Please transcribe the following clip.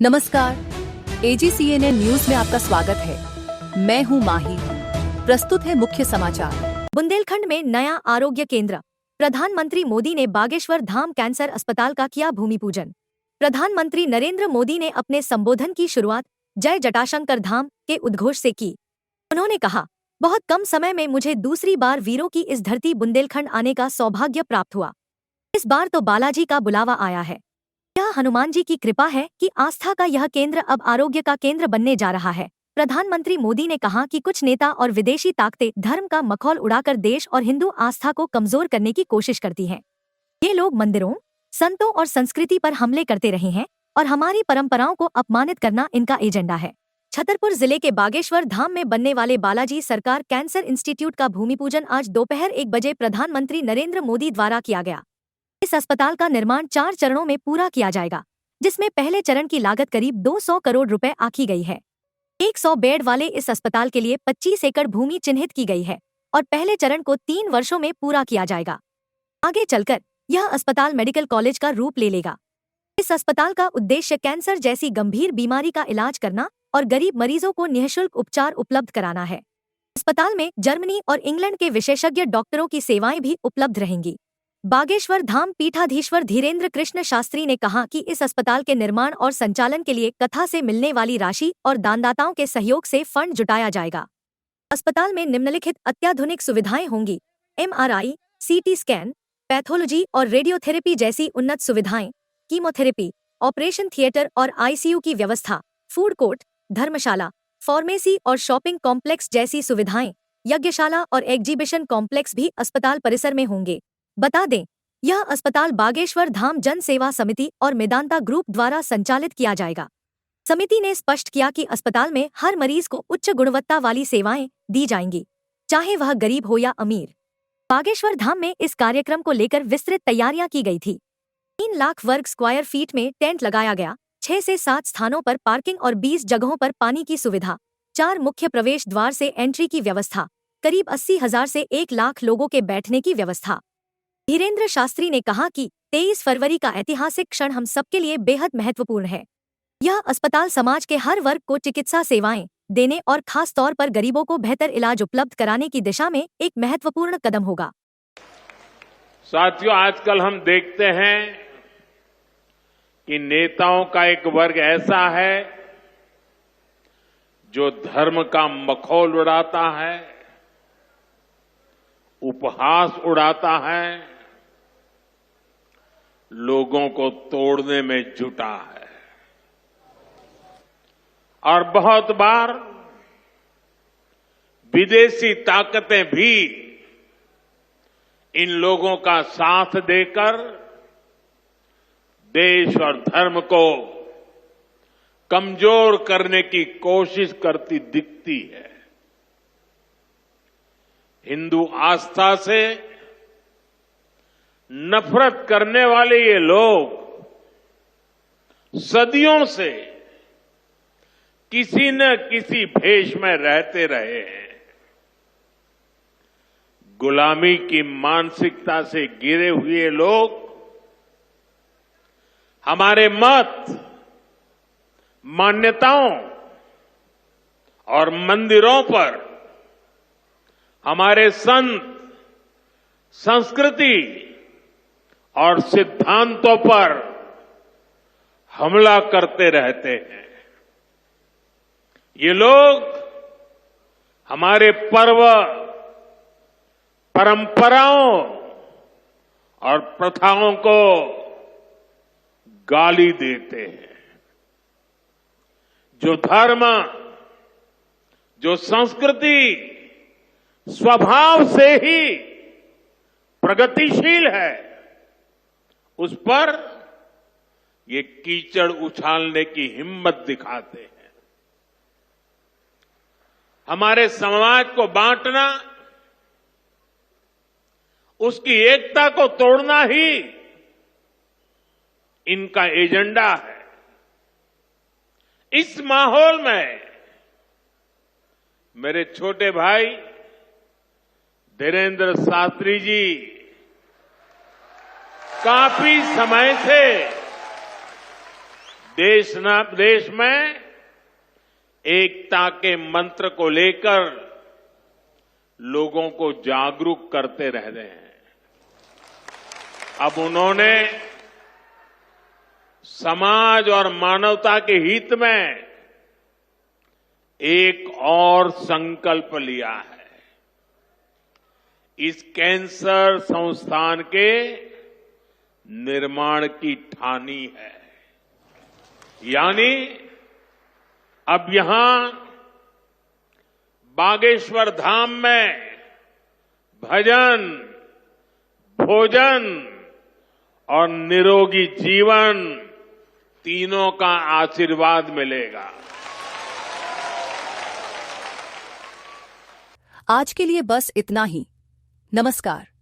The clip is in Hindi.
नमस्कार, एजीसीएनएन न्यूज में आपका स्वागत है। मैं हूं माही। प्रस्तुत है मुख्य समाचार। बुंदेलखंड में नया आरोग्य केंद्र। प्रधानमंत्री मोदी ने बागेश्वर धाम कैंसर अस्पताल का किया भूमि पूजन। प्रधानमंत्री नरेंद्र मोदी ने अपने संबोधन की शुरुआत जय जटाशंकर धाम के उद्घोष से की। उन्होंने कहा, बहुत कम समय में मुझे दूसरी बार वीरों की इस धरती बुंदेलखंड आने का सौभाग्य प्राप्त हुआ। इस बार तो बालाजी का बुलावा आया है। यह हनुमान जी की कृपा है कि आस्था का यह केंद्र अब आरोग्य का केंद्र बनने जा रहा है। प्रधानमंत्री मोदी ने कहा कि कुछ नेता और विदेशी ताकतें धर्म का मखौल उड़ाकर देश और हिंदू आस्था को कमजोर करने की कोशिश करती हैं। ये लोग मंदिरों, संतों और संस्कृति पर हमले करते रहे हैं और हमारी परंपराओं को अपमानित करना इनका एजेंडा है। छतरपुर जिले के बागेश्वर धाम में बनने वाले बालाजी सरकार कैंसर इंस्टीट्यूट का भूमि पूजन आज दोपहर 1 बजे प्रधानमंत्री नरेंद्र मोदी द्वारा किया गया। इस अस्पताल का निर्माण 4 चरणों में पूरा किया जाएगा, जिसमें पहले चरण की लागत करीब 200 करोड़ रुपए आंकी गई है। 100 बेड वाले इस अस्पताल के लिए 25 एकड़ भूमि चिन्हित की गई है और पहले चरण को 3 वर्षों में पूरा किया जाएगा। आगे चलकर यह अस्पताल मेडिकल कॉलेज का रूप ले लेगा। इस अस्पताल का उद्देश्य कैंसर जैसी गंभीर बीमारी का इलाज करना और गरीब मरीजों को निःशुल्क उपचार उपलब्ध कराना है। अस्पताल में जर्मनी और इंग्लैंड के विशेषज्ञ डॉक्टरों की सेवाएं भी उपलब्ध रहेंगी। बागेश्वर धाम पीठाधीश्वर धीरेन्द्र कृष्ण शास्त्री ने कहा कि इस अस्पताल के निर्माण और संचालन के लिए कथा से मिलने वाली राशि और दानदाताओं के सहयोग से फंड जुटाया जाएगा। अस्पताल में निम्नलिखित अत्याधुनिक सुविधाएं होंगी: MRI, CT स्कैन, पैथोलॉजी और रेडियोथेरेपी जैसी उन्नत सुविधाएं, कीमोथेरेपी, ऑपरेशन थिएटर और ICU की व्यवस्था, फूड कोर्ट, धर्मशाला, फार्मेसी और शॉपिंग कॉम्प्लेक्स जैसी सुविधाएं, यज्ञशाला और एग्जीबिशन कॉम्प्लेक्स भी अस्पताल परिसर में होंगे। बता दें, यह अस्पताल बागेश्वर धाम जन सेवा समिति और मेदांता ग्रुप द्वारा संचालित किया जाएगा। समिति ने स्पष्ट किया कि अस्पताल में हर मरीज को उच्च गुणवत्ता वाली सेवाएं दी जाएंगी, चाहे वह गरीब हो या अमीर। बागेश्वर धाम में इस कार्यक्रम को लेकर विस्तृत तैयारियां की गई थी। 3 लाख वर्ग स्क्वायर फीट में टेंट लगाया गया, 6 से 7 स्थानों पर पार्किंग और 20 जगहों पर पानी की सुविधा, 4 मुख्य प्रवेश द्वार से एंट्री की व्यवस्था, करीब 80,000 से 1 लाख लोगों के बैठने की व्यवस्था। धीरेन्द्र शास्त्री ने कहा कि 23 फरवरी का ऐतिहासिक क्षण हम सबके लिए बेहद महत्वपूर्ण है। यह अस्पताल समाज के हर वर्ग को चिकित्सा सेवाएं देने और खास तौर पर गरीबों को बेहतर इलाज उपलब्ध कराने की दिशा में एक महत्वपूर्ण कदम होगा। साथियों, आजकल हम देखते हैं कि नेताओं का एक वर्ग ऐसा है जो धर्म का मखौल उड़ाता है, उपहास उड़ाता है, लोगों को तोड़ने में जुटा है और बहुत बार विदेशी ताकतें भी इन लोगों का साथ देकर देश और धर्म को कमजोर करने की कोशिश करती दिखती है। हिंदू आस्था से नफरत करने वाले ये लोग सदियों से किसी न किसी भेष में रहते रहे हैं। गुलामी की मानसिकता से घिरे हुए लोग हमारे मत, मान्यताओं और मंदिरों पर, हमारे संत, संस्कृति और सिद्धांतों पर हमला करते रहते हैं। ये लोग हमारे पर्व, परंपराओं और प्रथाओं को गाली देते हैं। जो धर्म, जो संस्कृति स्वभाव से ही प्रगतिशील है, उस पर ये कीचड़ उछालने की हिम्मत दिखाते हैं। हमारे समाज को बांटना, उसकी एकता को तोड़ना ही इनका एजेंडा है। इस माहौल में मेरे छोटे भाई धीरेन्द्र शास्त्री जी काफी समय से देश में एकता के मंत्र को लेकर लोगों को जागरूक करते रह रहे हैं। अब उन्होंने समाज और मानवता के हित में एक और संकल्प लिया है। इस कैंसर संस्थान के निर्माण की ठानी है। यानी अब यहां बागेश्वर धाम में भजन, भोजन और निरोगी जीवन तीनों का आशीर्वाद मिलेगा। आज के लिए बस इतना ही। नमस्कार।